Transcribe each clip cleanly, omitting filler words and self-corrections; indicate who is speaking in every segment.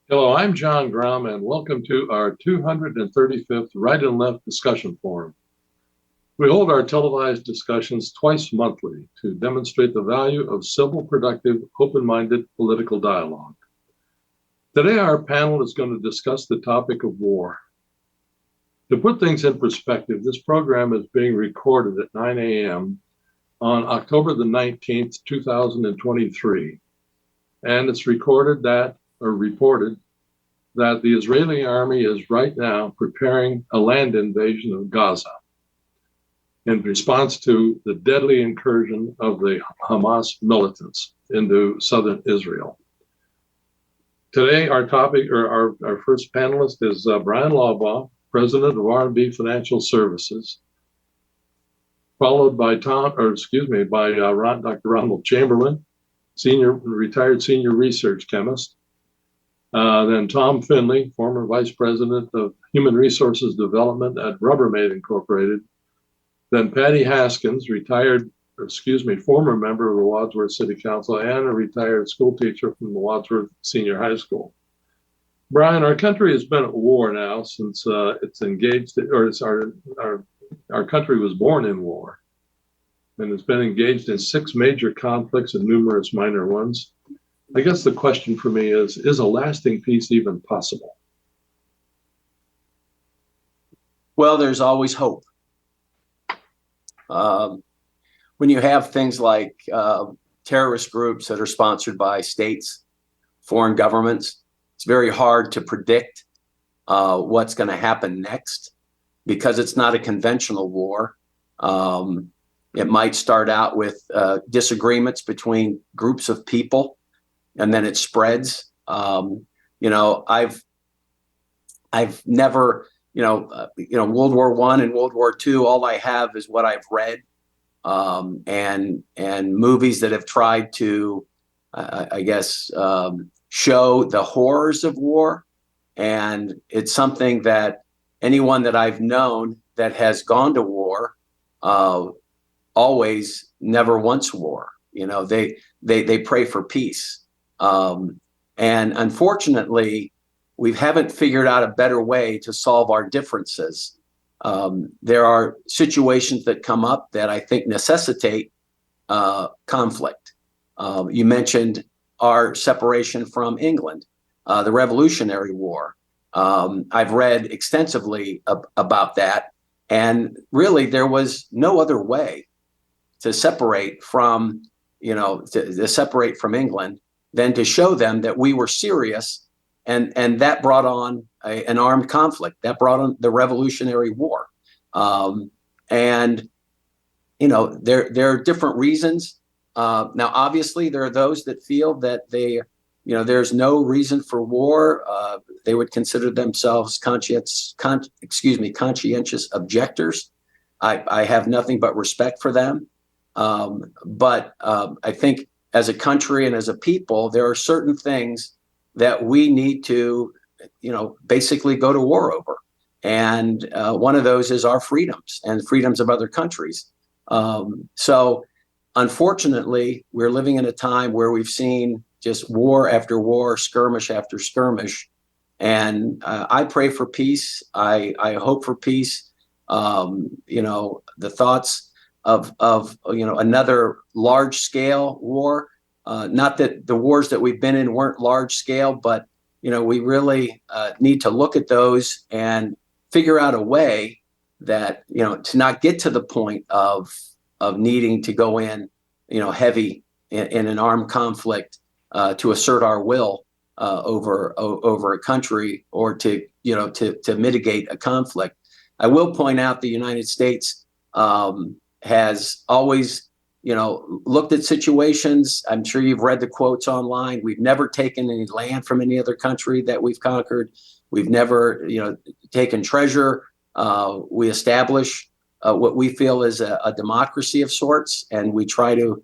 Speaker 1: Hello, I'm John Grom, and welcome to our 235th Right and Left Discussion Forum. We hold our televised discussions twice monthly to demonstrate the value of civil, productive, open-minded political dialogue. Today, our panel is going to discuss the topic of war. To put things in perspective, this program is being recorded at 9 a.m. on October the 19th, 2023, and it's reported that the Israeli army is right now preparing a land invasion of Gaza in response to the deadly incursion of the Hamas militants into southern Israel. Today, our first panelist is Bryan Laubaugh, president of R&B Financial Services, followed by Dr. Ronald Chamberlin, retired senior research chemist. Then Tom Finley, former vice president of human resources development at Rubbermaid Incorporated. Then Patty Haskins, former member of the Wadsworth City Council and a retired school teacher from the Wadsworth Senior High School. Bryan, our country has been at war now since our country was born in war, and it's been engaged in 6 major conflicts and numerous minor ones. I guess the question for me is a lasting peace even possible?
Speaker 2: Well, there's always hope. When you have things like terrorist groups that are sponsored by states, foreign governments, it's very hard to predict what's going to happen next because it's not a conventional war. It might start out with disagreements between groups of people, and then it spreads. I've never, World War I and World War II, all I have is what I've read, and movies that have tried to, show the horrors of war. And it's something that anyone that I've known that has gone to war always never wants war. They pray for peace. And unfortunately, we haven't figured out a better way to solve our differences. There are situations that come up that I think necessitate conflict. You mentioned our separation from England, the Revolutionary War. I've read extensively about that. And really, there was no other way to separate from, to separate from England than to show them that we were serious, and that brought on an armed conflict. That brought on the Revolutionary War. There are different reasons. Now, obviously, there are those that feel that there's no reason for war. They would consider themselves conscientious objectors. I have nothing but respect for them. But I think as a country and as a people, there are certain things that we need to, basically go to war over. And one of those is our freedoms and freedoms of other countries. So unfortunately, we're living in a time where we've seen just war after war, skirmish after skirmish. And I pray for peace. I hope for peace. The thoughts of another large scale war. Not that the wars that we've been in weren't large scale, but we really need to look at those and figure out a way that to not get to the point of needing to go in heavy in an armed conflict to assert our will over a country, or to mitigate a conflict. I will point out the United States has always, looked at situations. I'm sure you've read the quotes online. We've never taken any land from any other country that we've conquered. We've never, taken treasure. We establish what we feel is a democracy of sorts, and we try to,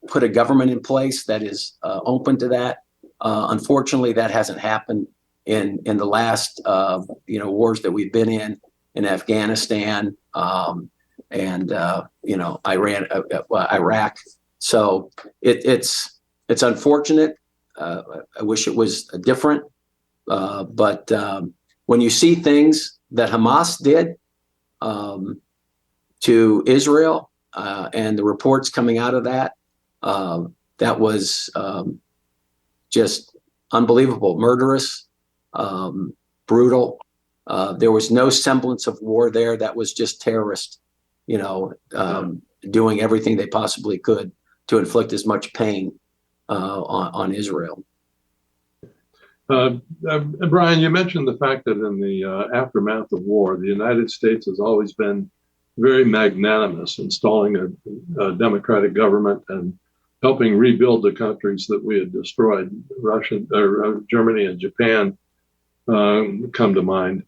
Speaker 2: put a government in place that is open to that. Unfortunately, that hasn't happened in the last, wars that we've been in Afghanistan. And Iraq. So it's unfortunate. I wish it was different, But when you see things that Hamas did to Israel and the reports coming out of that, that was just unbelievable, murderous, brutal. There was no semblance of war there. That was just terrorists, doing everything they possibly could to inflict as much pain on Israel.
Speaker 1: Bryan, you mentioned the fact that in the aftermath of war, the United States has always been very magnanimous, installing a democratic government and helping rebuild the countries that we had destroyed. Germany and Japan come to mind.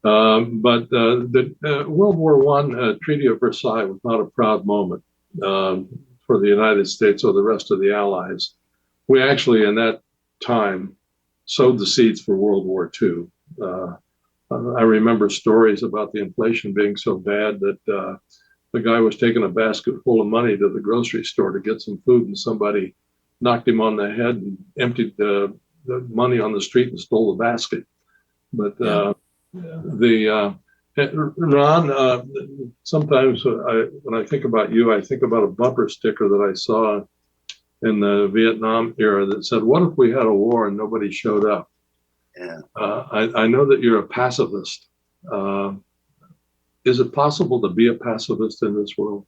Speaker 1: But the World War I Treaty of Versailles was not a proud moment for the United States or the rest of the Allies. We actually, in that time, sowed the seeds for World War II. I remember stories about the inflation being so bad that the guy was taking a basket full of money to the grocery store to get some food, and somebody knocked him on the head and emptied the money on the street and stole the basket. But Ron, sometimes when I think about you, I think about a bumper sticker that I saw in the Vietnam era that said, "What if we had a war and nobody showed up?"
Speaker 3: Yeah.
Speaker 1: I know that you're a pacifist. Is it possible to be a pacifist in this world?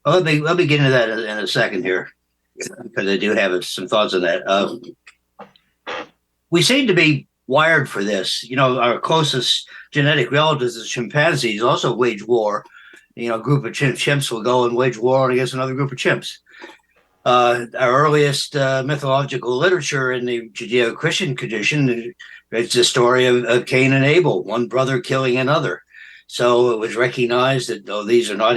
Speaker 3: Well, let me get into that in a second here, because I do have some thoughts on that. We seem to be wired for this. Our closest genetic relatives, the chimpanzees, also wage war. A group of chimps will go and wage war against another group of chimps. Our earliest mythological literature in the Judeo-Christian tradition, it's the story of Cain and Abel, one brother killing another. So it was recognized that though these are not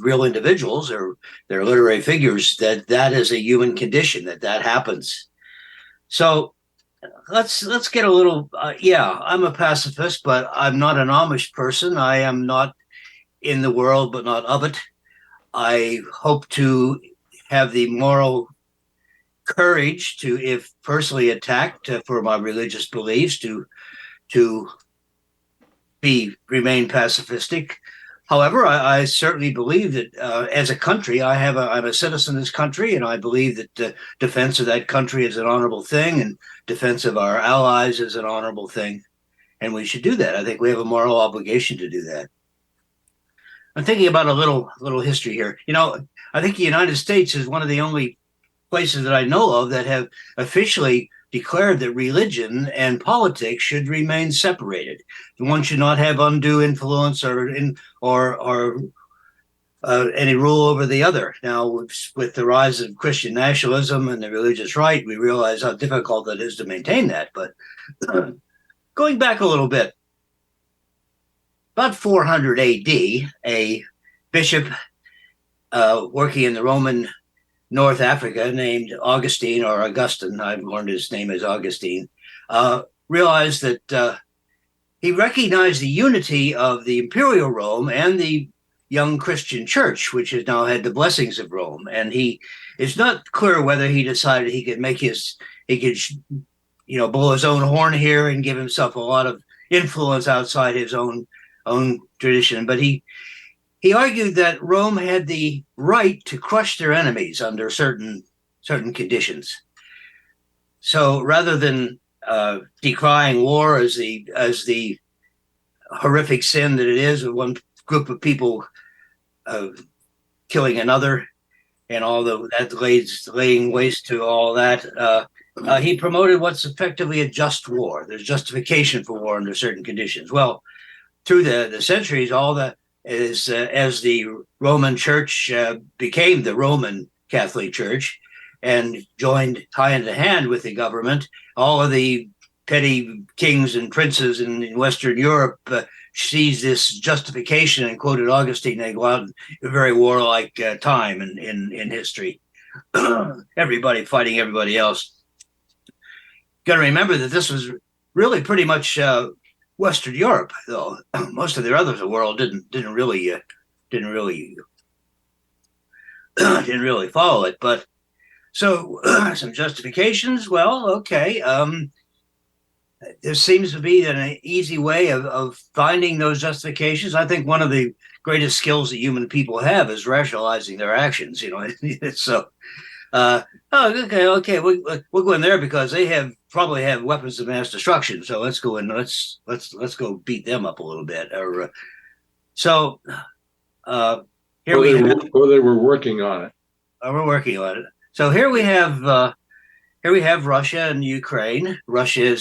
Speaker 3: real individuals, or they're literary figures, that is a human condition, that happens. So let's get a little. I'm a pacifist, but I'm not an Amish person. I am not in the world, but not of it. I hope to have the moral courage to, if personally attacked for my religious beliefs, to remain pacifistic. However, I certainly believe that as a country, I'm a citizen of this country, and I believe that the defense of that country is an honorable thing, and defense of our allies is an honorable thing, and we should do that. I think we have a moral obligation to do that. I'm thinking about a little history here. I think the United States is one of the only places that I know of that have officially declared that religion and politics should remain separated. One should not have undue influence or any rule over the other. Now, with the rise of Christian nationalism and the religious right, we realize how difficult it is to maintain that. But going back a little bit, about 400 AD, a bishop working in the Roman North Africa named Augustine, or Augustine, I've learned his name is Augustine, realized that he recognized the unity of the imperial Rome and the young Christian church, which has now had the blessings of Rome. And it's not clear whether he decided he could blow his own horn here and give himself a lot of influence outside his own tradition. But he argued that Rome had the right to crush their enemies under certain conditions. So rather than decrying war as the horrific sin that it is, of one group of people killing another, and all that laying waste to all that, he promoted what's effectively a just war. There's justification for war under certain conditions. Well, through the centuries, all that is as the Roman Church became the Roman Catholic Church and joined hand in hand with the government, all of the petty kings and princes in Western Europe seized this justification and quoted Augustine. They go out in a very warlike time in history. Everybody fighting everybody else. Got to remember that this was really pretty much Western Europe, though most of the other world didn't really follow it. But so some justifications. Well, okay. there seems to be an easy way of finding those justifications. I think one of the greatest skills that human people have is rationalizing their actions. So okay, we'll go in there because they probably have weapons of mass destruction. So let's go in. Let's go beat them up a little bit. So here
Speaker 1: or they were working on it.
Speaker 3: We're working on it. So here we have Russia and Ukraine. Russia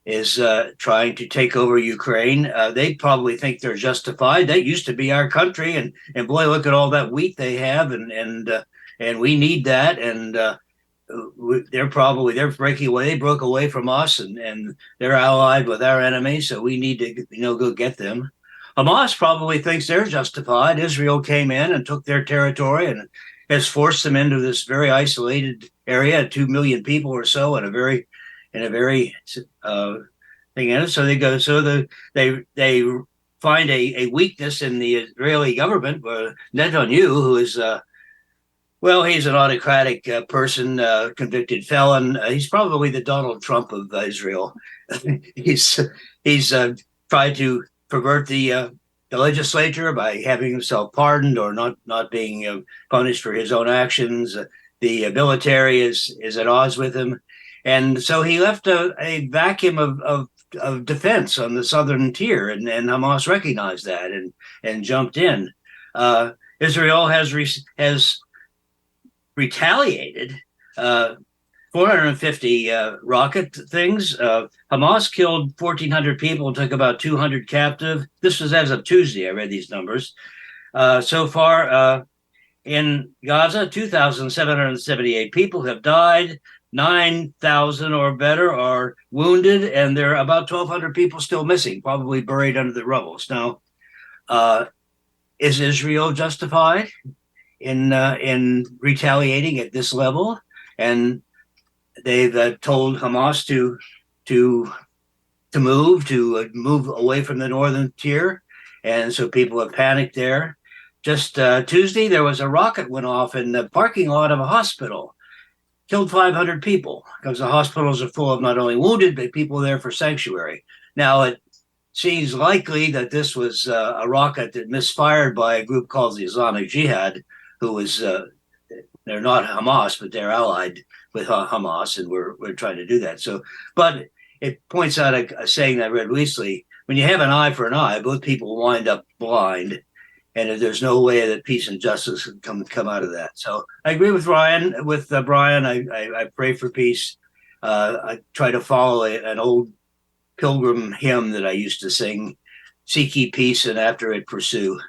Speaker 3: is trying to take over Ukraine. They probably think they're justified. That used to be our country, and boy, look at all that wheat they have, and we need that. And they're breaking away. They broke away from us, and they're allied with our enemies. So we need to go get them. Hamas probably thinks they're justified. Israel came in and took their territory and has forced them into this very isolated area, 2 million people or so, in a very thing in it. So they find a weakness in the Israeli government. Netanyahu, who is he's an autocratic person, convicted felon. He's probably the Donald Trump of Israel. he's tried to pervert the legislature by having himself pardoned or not being punished for his own actions. The military is at odds with him, and so he left a vacuum of defense on the southern tier, and Hamas recognized that and jumped in. Israel has retaliated. 450 rocket things. Hamas killed 1,400 people and took about 200 captive. This was as of Tuesday. I read these numbers. So far in Gaza, 2,778 people have died. 9,000 or better are wounded, and there are about 1,200 people still missing, probably buried under the rubble. Now, is Israel justified in retaliating at this level? And they've told Hamas to move away from the northern tier, and so people have panicked there. Just Tuesday, there was a rocket went off in the parking lot of a hospital, killed 500 people because the hospitals are full of not only wounded but people there for sanctuary. Now it seems likely that this was a rocket that misfired by a group called the Islamic Jihad, who was they're not Hamas, but they're allied with Hamas, and we're trying to do that. So, but it points out a saying that I read recently: when you have an eye for an eye, both people wind up blind, and there's no way that peace and justice can come out of that. So, I agree with Ryan. With Bryan, I pray for peace. I try to follow an old pilgrim hymn that I used to sing: "Seek ye peace, and after it pursue."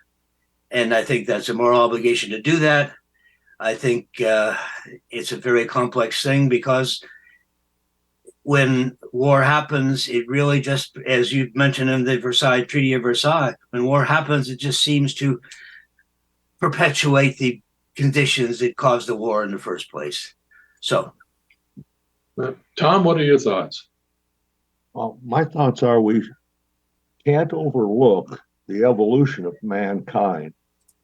Speaker 3: And I think that's a moral obligation to do that. I think it's a very complex thing because when war happens, it really just, as you mentioned in the Treaty of Versailles, when war happens, it just seems to perpetuate the conditions that caused the war in the first place. So,
Speaker 1: Tom, what are your thoughts?
Speaker 4: Well, my thoughts are we can't overlook the evolution of mankind.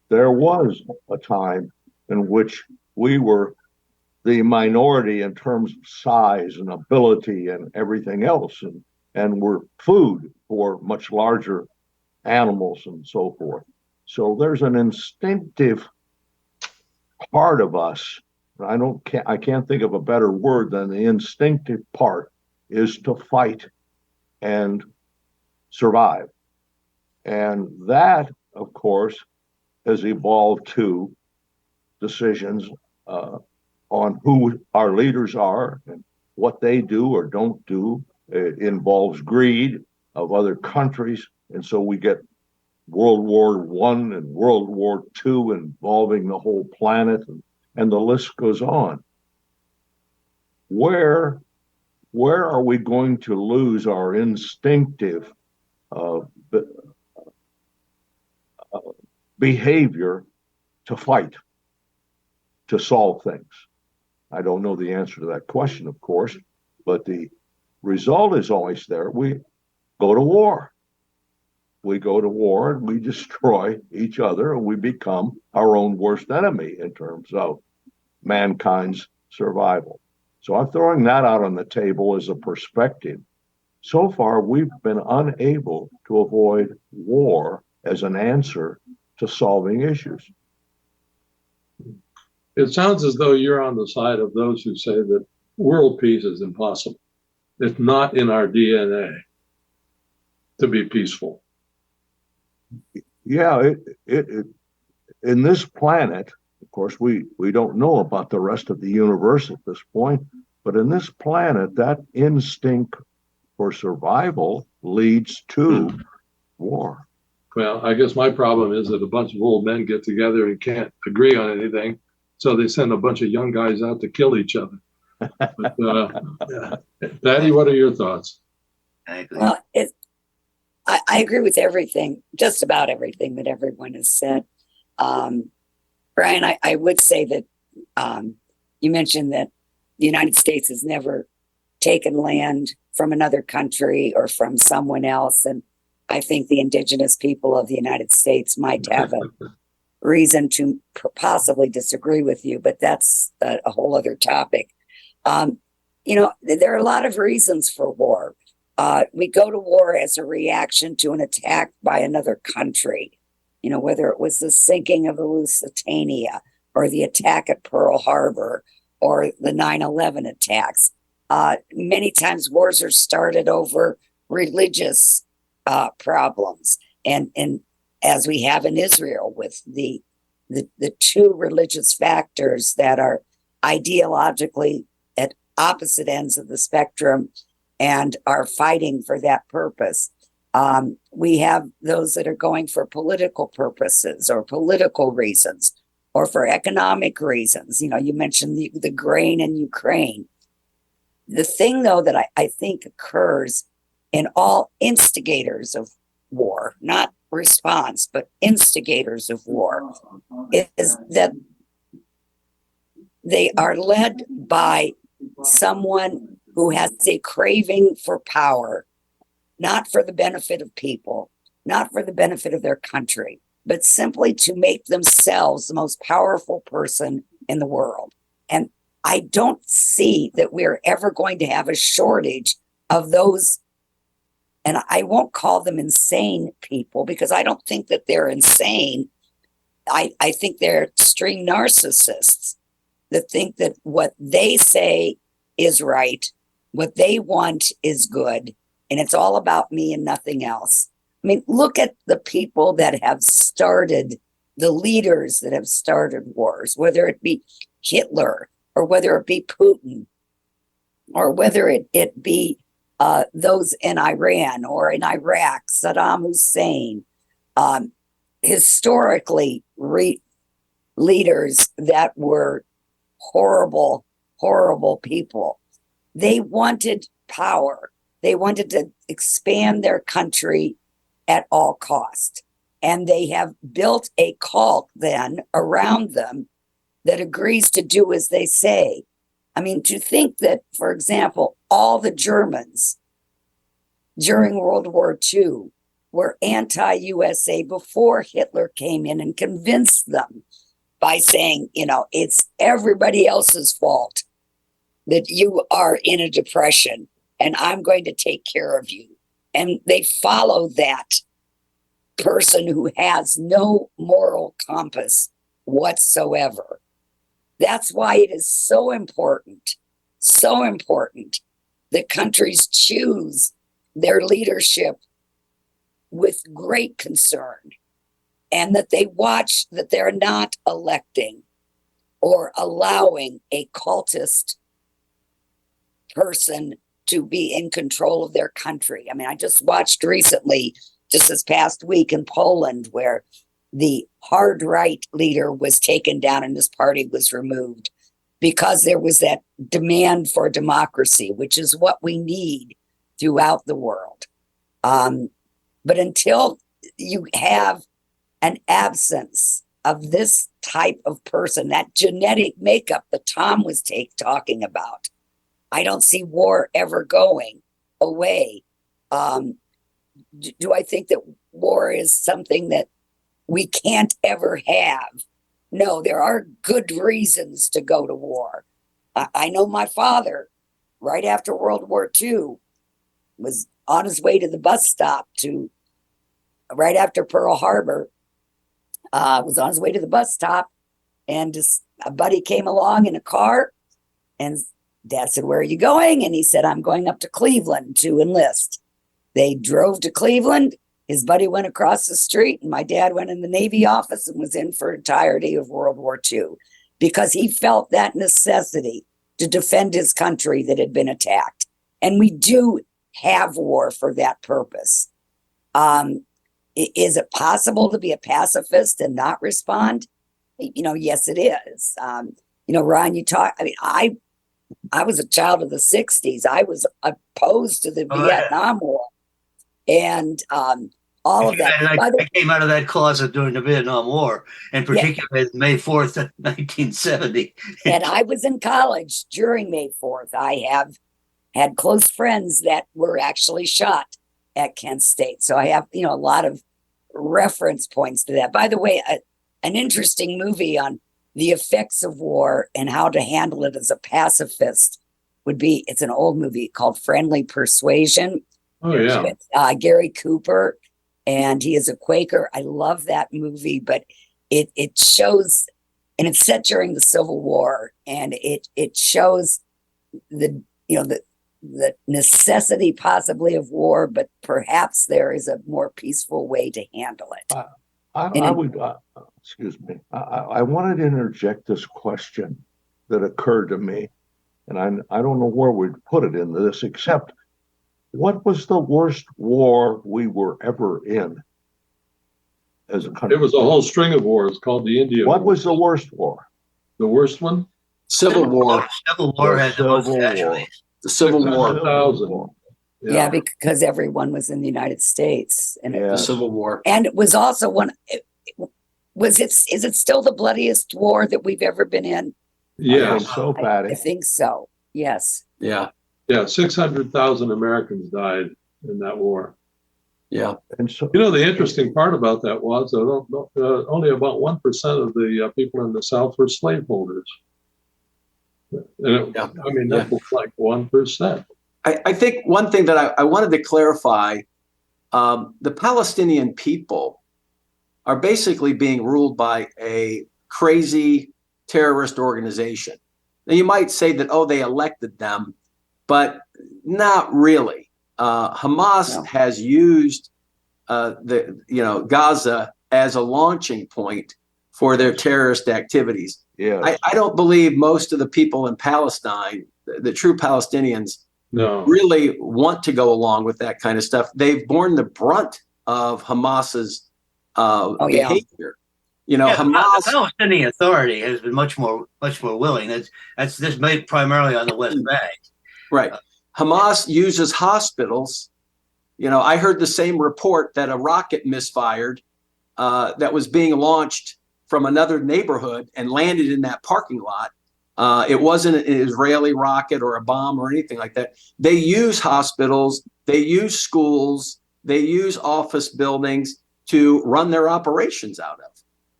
Speaker 4: There was a time in which we were the minority in terms of size and ability and everything else, and were food for much larger animals and so forth. So there's an instinctive part of us. I can't think of a better word than the instinctive part is to fight and survive. And that, of course, has evolved to decisions on who our leaders are and what they do or don't do. It involves greed of other countries. And so we get World War I and World War II involving the whole planet, and the list goes on. Where are we going to lose our instinctive behavior to fight, to solve things? I don't know the answer to that question, of course, but the result is always there. We go to war. We go to war and we destroy each other, and we become our own worst enemy in terms of mankind's survival. So I'm throwing that out on the table as a perspective. so far we've been unable to avoid war as an answer to solving issues.
Speaker 1: It sounds as though you're on the side of those who say that world peace is impossible. It's not in our DNA to be peaceful.
Speaker 4: Yeah, in this planet, of course, we don't know about the rest of the universe at this point, but in this planet, that instinct for survival leads to war.
Speaker 1: Well, I guess my problem is that a bunch of old men get together and can't agree on anything, so they send a bunch of young guys out to kill each other. But, yeah. Patty, what are your thoughts?
Speaker 3: I agree.
Speaker 5: Well, I agree with everything, just about everything that everyone has said. Bryan, I would say that you mentioned that the United States has never taken land from another country or from someone else. And I think the indigenous people of the United States might have a reason to possibly disagree with you, but that's a whole other topic. There are a lot of reasons for war. We go to war as a reaction to an attack by another country, whether it was the sinking of the Lusitania or the attack at Pearl Harbor or the 9/11 attacks. Many times wars are started over religious problems. And as we have in Israel with the two religious factors that are ideologically at opposite ends of the spectrum and are fighting for that purpose. We have those that are going for political purposes or political reasons or for economic reasons. You mentioned the grain in Ukraine. The thing, though, that I think occurs in all instigators of war, not response, but instigators of war, is that they are led by someone who has a craving for power, not for the benefit of people, not for the benefit of their country, but simply to make themselves the most powerful person in the world. And I don't see that we're ever going to have a shortage of those. And I won't call them insane people because I don't think that they're insane. I think they're extreme narcissists that think that what they say is right, what they want is good, and it's all about me and nothing else. I mean, look at the people that have started, the leaders that have started wars, whether it be Hitler or whether it be Putin or whether it be those in Iran or in Iraq, Saddam Hussein, historically leaders that were horrible, horrible people. They wanted power. They wanted to expand their country at all cost. And they have built a cult then around them that agrees to do as they say. I mean, to think that, for example, all the Germans during World War II were anti-USA before Hitler came in and convinced them by saying, it's everybody else's fault that you are in a depression and I'm going to take care of you. And they follow that person who has no moral compass whatsoever. That's why it is so important that countries choose their leadership with great concern and that they watch that they're not electing or allowing a cultist person to be in control of their country. I mean, I just watched recently, just this past week in Poland, where the hard right leader was taken down and his party was removed because there was that demand for democracy, which is what we need throughout the world. But until you have an absence of this type of person, that genetic makeup that Tom was talking about, I don't see war ever going away. Do I think that war is something that we can't ever have? No, there are good reasons to go to war. I know my father, right after World War II, was on his way to the bus stop right after Pearl Harbor, was on his way to the bus stop, and just a buddy came along in a car, and Dad said, "Where are you going?" And he said, "I'm going up to Cleveland to enlist." They drove to Cleveland. His buddy went across the street, and my dad went in the Navy office and was in for entirety of World War II because he felt that necessity to defend his country that had been attacked. And we do have war for that purpose. Is it possible to be a pacifist and not respond? Yes, it is. Ron, I was a child of the 60s. I was opposed to the Vietnam War. And all of that.
Speaker 3: I came out of that closet during the Vietnam War, and particularly May 4th, 1970.
Speaker 5: And I was in college during May 4th. I have had close friends that were actually shot at Kent State. So I have, a lot of reference points to that. By the way, an interesting movie on the effects of war and how to handle it as a pacifist it's an old movie called Friendly Persuasion.
Speaker 1: Oh, yeah.
Speaker 5: With Gary Cooper, and he is a Quaker. I love that movie, but it shows, and it's set during the Civil War, and it shows the necessity possibly of war, but perhaps there is a more peaceful way to handle it.
Speaker 4: Excuse me. I wanted to interject this question that occurred to me, and I don't know where we'd put it in this, except what was the worst war we were ever in as a country?
Speaker 1: It was a whole string of wars called the Indian
Speaker 4: What
Speaker 1: War.
Speaker 4: was the worst war?
Speaker 1: The worst one?
Speaker 2: Civil War.
Speaker 3: Civil War had the most casualties.
Speaker 2: The Civil War.
Speaker 1: 600,000.
Speaker 5: Yeah, because everyone was in the United States, and
Speaker 2: The Civil War.
Speaker 5: and it was also is it still the bloodiest war that we've ever been in?
Speaker 1: Yeah.
Speaker 4: I think so, Patty.
Speaker 5: I think so. Yes.
Speaker 2: Yeah.
Speaker 1: Yeah. 600,000 Americans died in that war.
Speaker 2: Yeah.
Speaker 4: And so,
Speaker 1: The interesting part about that was that only about 1% of the people in the South were slaveholders. And that was like 1%.
Speaker 2: I think one thing that I wanted to clarify, the Palestinian people are basically being ruled by a crazy terrorist organization. Now you might say that, they elected them, but not really. Hamas has used Gaza as a launching point for their terrorist activities.
Speaker 4: yeah,
Speaker 2: I don't believe most of the people in Palestine, the true Palestinians,
Speaker 1: No.
Speaker 2: really want to go along with that kind of stuff. They've borne the brunt of Hamas's behavior. Hamas.
Speaker 3: The Palestinian Authority has been much more willing. That's this made primarily on the West Bank.
Speaker 2: Right. Hamas uses hospitals. I heard the same report that a rocket misfired that was being launched from another neighborhood and landed in that parking lot. It wasn't an Israeli rocket or a bomb or anything like that. They use hospitals, they use schools, they use office buildings to run their operations out of.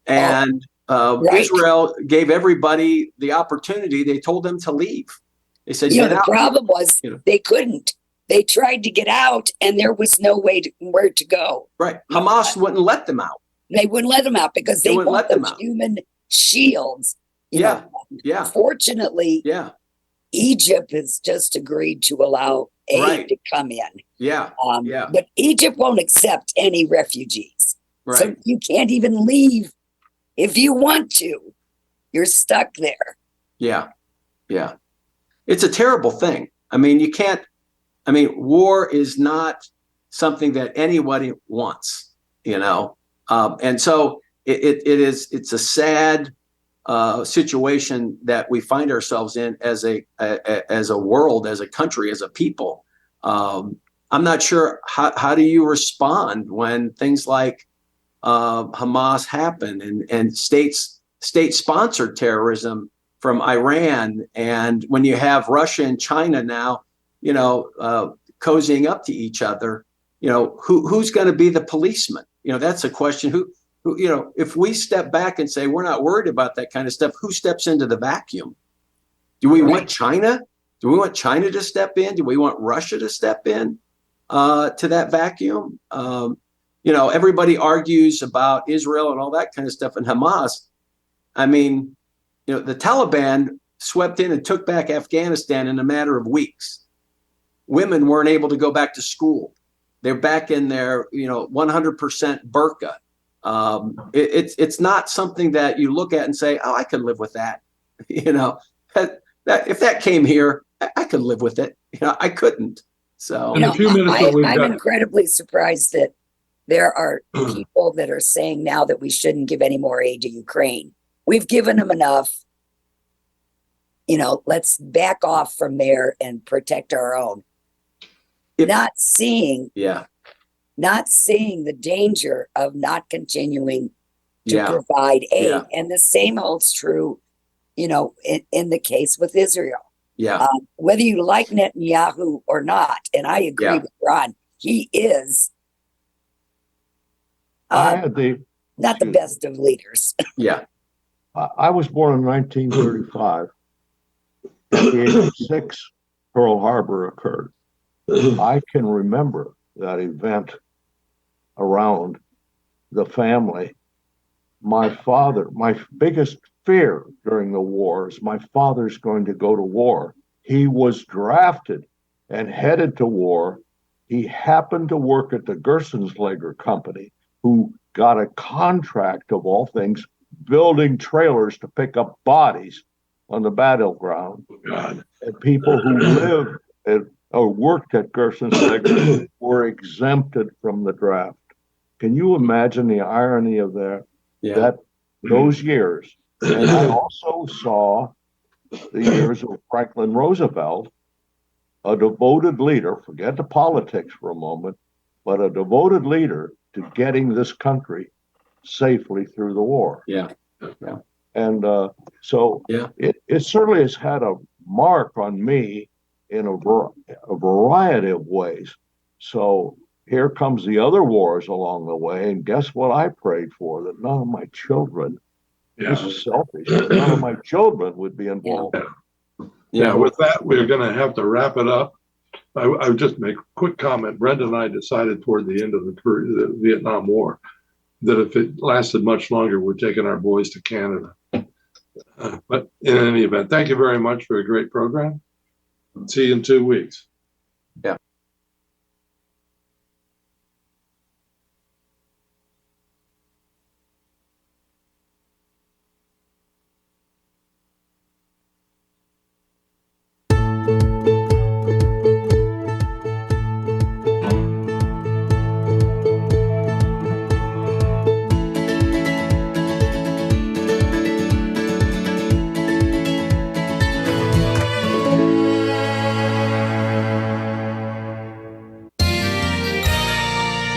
Speaker 2: And
Speaker 5: right.
Speaker 2: Israel gave everybody the opportunity. They told them to leave. They said,
Speaker 5: the problem was they couldn't. They tried to get out, and there was no where to go.
Speaker 2: Right. Hamas wouldn't let them out.
Speaker 5: They wouldn't let them out because they want those human shields.
Speaker 2: Yeah.
Speaker 5: Fortunately, Egypt has just agreed to allow aid to come in.
Speaker 2: Yeah.
Speaker 5: But Egypt won't accept any refugees.
Speaker 2: Right.
Speaker 5: So you can't even leave if you want to. You're stuck there.
Speaker 2: Yeah. Yeah. It's a terrible thing. War is not something that anybody wants, and so it's a sad situation that we find ourselves in as a world, as a country, as a people. I'm not sure how do you respond when things like Hamas happen and state-sponsored terrorism from Iran, and when you have Russia and China now, cozying up to each other, who's going to be the policeman? That's a question. Who, if we step back and say we're not worried about that kind of stuff, who steps into the vacuum? Do we want China? Do we want China to step in? Do we want Russia to step in? to that vacuum. Everybody argues about Israel and all that kind of stuff and Hamas. I mean, the Taliban swept in and took back Afghanistan in a matter of weeks. Women weren't able to go back to school. They're back in their, 100% burqa. It's not something that you look at and say, oh, I can live with that. That if that came here, I could live with it. I couldn't. So
Speaker 1: In a few minutes, that we've
Speaker 5: I'm
Speaker 1: got-
Speaker 5: incredibly surprised that there are people that are saying now that we shouldn't give any more aid to Ukraine. We've given them enough. Let's back off from there and protect our own. Not seeing the danger of not continuing to provide aid.
Speaker 2: Yeah.
Speaker 5: And the same holds true, in the case with Israel.
Speaker 2: Yeah.
Speaker 5: Whether you like Netanyahu or not, and I agree with Ron, he is not the best of leaders.
Speaker 2: Yeah.
Speaker 4: I was born in 1935. At the age of 6, Pearl Harbor occurred. I can remember that event around the family. My biggest fear during the war is my father's going to go to war. He was drafted and headed to war. He happened to work at the Gersonslager Company, who got a contract, of all things, building trailers to pick up bodies on the battleground.
Speaker 1: God.
Speaker 4: And people who lived or worked at Gersonslager were exempted from the draft. Can you imagine the irony of those years? And I also saw the years of Franklin Roosevelt, a devoted leader, forget the politics for a moment, but a devoted leader to getting this country safely through the war.
Speaker 2: Yeah.
Speaker 4: And it certainly has had a mark on me in a variety of ways. So here comes the other wars along the way, and guess what I prayed for? That none of my children, this is selfish, but none of my children would be involved.
Speaker 1: Yeah, with that, we're going to have to wrap it up. I would just make a quick comment. Brenda and I decided toward the end of the Vietnam War that if it lasted much longer, we're taking our boys to Canada. But in any event, thank you very much for a great program. See you in 2 weeks.
Speaker 2: Yeah.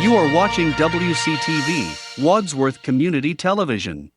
Speaker 6: You are watching WCTV, Wadsworth Community Television.